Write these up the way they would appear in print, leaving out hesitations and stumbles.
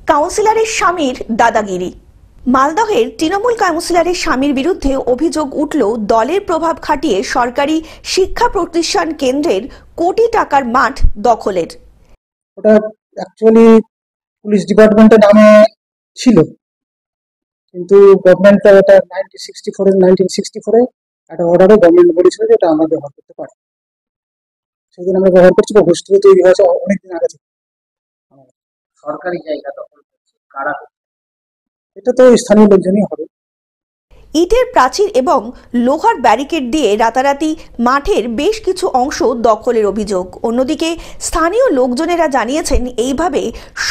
কাউন্সিলরের স্বামীর দাদাগিরি। মালদহের তৃণমূল কাউন্সিলরের স্বামীর বিরুদ্ধে অভিযোগ উঠল দলের প্রভাব খাটিয়ে সরকারি শিক্ষা প্রতিষ্ঠান কেন্দ্রের কোটি টাকার মাঠ দখলের। ওটা অ্যাকচুয়ালি পুলিশ ডিপার্টমেন্টের নামে ছিল, কিন্তু গভর্নমেন্ট ওটা 1964 একটা অর্ডারে গভর্নমেন্ট বলেছিল যে এটা আমরা ব্যবহার করতে পারি। সেদিন আমরা ব্যবহার করছি, হোস্টেল তৈরি হয়েছে অনেকদিন আগে থেকে। সরকারি জায়গা দখল করছে কারা? এটা তো স্থানীয় লোকজনই হবে। ইটের প্রাচীর এবং লোহার ব্যারিকেড দিয়ে রাতারাতি মাঠের বেশ কিছু অংশ দখলের অভিযোগ। অন্যদিকে স্থানীয় লোকজনেরা জানিয়েছেন এইভাবে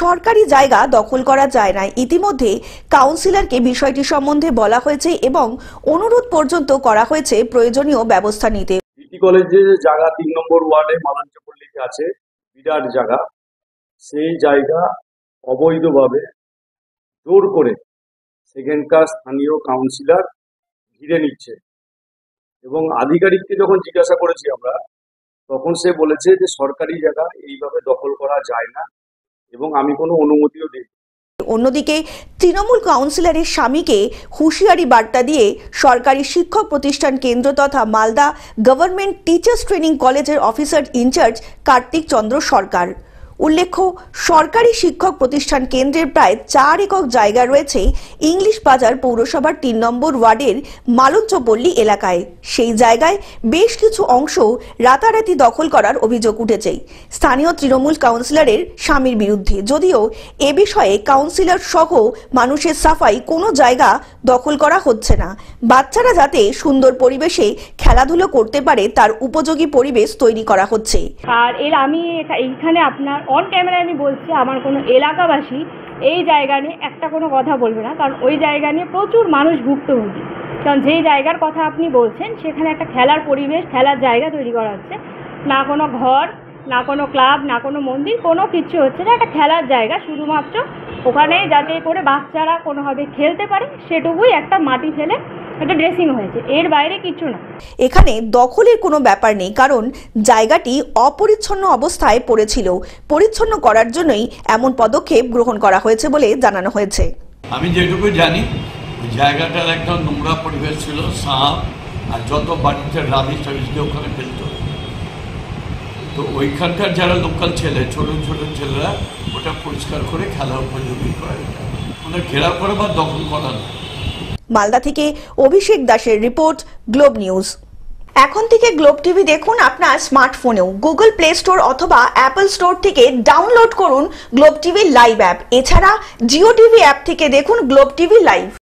সরকারি জায়গা দখল করা যায় না। ইতিমধ্যে কাউন্সিলরকে বিষয়টি সম্বন্ধে বলা হয়েছে এবং অনুরোধ পর্যন্ত করা হয়েছে প্রয়োজনীয় ব্যবস্থা নিতে। ডিটি কলেজের জায়গা 3 নম্বর ওয়ার্ডে মালাঞ্চপল্লীতে আছে, বিরাট জায়গা। সেই জায়গা অবৈধভাবে জোর করে সেখানকার স্থানীয় কাউন্সিলর ঘিরে নিচ্ছে এবং আধিকারিককে যখন জিজ্ঞাসা করেছি আমরা, তখন সে বলেছে যে সরকারি জায়গা এইভাবে দখল করা যায় না এবং আমি কোনো অনুমতিও দিই। অন্যদিকে তৃণমূল কাউন্সিলরের স্বামীকে হুঁশিয়ারি বার্তা দিয়ে সরকারি শিক্ষক প্রতিষ্ঠান কেন্দ্র তথা মালদা গভর্নমেন্ট টিচার্স ট্রেনিং কলেজের অফিসার ইনচার্জ কার্তিক চন্দ্র সরকার। উল্লেখ্য, সরকারি শিক্ষক প্রতিষ্ঠান কেন্দ্রের প্রায় 4 একর জায়গা রয়েছে ইংলিশ বাজার পৌরসভার 3 নম্বর ওয়ার্ডের মালঞ্চপল্লী এলাকায়। সেই জায়গায় বেশ কিছু অংশ রাতারাতি দখল করার অভিযোগ উঠেছে স্থানীয় তৃণমূল কাউন্সিলরের স্বামীর বিরুদ্ধে। যদিও এ বিষয়ে কাউন্সিলর সহ মানুষের সাফাই কোনো জায়গা দখল করা হচ্ছে না। বাচ্চারা যাতে সুন্দর পরিবেশে খেলাধুলো করতে পারে তার উপযোগী পরিবেশ তৈরি করা হচ্ছে। আর আমি এইখানে আপনার অন ক্যামেরায় আমি বলছি, আমার কোনো এলাকাবাসী এই জায়গা নিয়ে একটা কোনো কথা বলবে না, কারণ ওই জায়গা নিয়ে প্রচুর মানুষ ভুক্তভোগী। কারণ যেই জায়গার কথা আপনি বলছেন সেখানে একটা খেলার পরিবেশ, খেলার জায়গা তৈরি করা হচ্ছে, না কোনো ঘর, না কোনো ক্লাব, না কোনো মন্দির, কোনো কিছু হচ্ছে না। একটা খেলার জায়গা, শুধুমাত্র ওখানে যাতে করে বাচ্চারা কোনোভাবে খেলতে পারে সেটুকুই একটা মাটি ফেলে একটা ড্রেসিং হয়েছে, এর বাইরে কিছু না। এখানে দখলের কোনো ব্যাপার নেই, কারণ জায়গাটি অপরিচ্ছন্ন অবস্থায় পড়েছিল। পরিচ্ছন্ন করার জন্যই এমন পদক্ষেপ গ্রহণ করা হয়েছে বলে জানানো হয়েছে। আমি যেটুকু জানি জায়গাটার একদম নোংরা পরিবেশ ছিল, সাপ আর যত বাড়িতে রাবিশ টাবিশকে ওখানে ফেলত। তো ওইখানকার যারা লোকাল ছেলে, ছোট ছোট ছেলেরা ওটা পরিষ্কার করে খেলা উপযোগী করে, ওটা ঘেরাও করে বা দখল করা না। মালদা থেকে অভিষেক দাসের রিপোর্ট, গ্লোব নিউজ। এখন থেকে গ্লোব টিভি দেখুন আপনার স্মার্টফোনেও। গুগল প্লে স্টোর অথবা অ্যাপল স্টোর থেকে ডাউনলোড করুন গ্লোব টিভি লাইভ অ্যাপ। এছাড়া জিও টিভি অ্যাপ থেকে দেখুন গ্লোব টিভি লাইভ।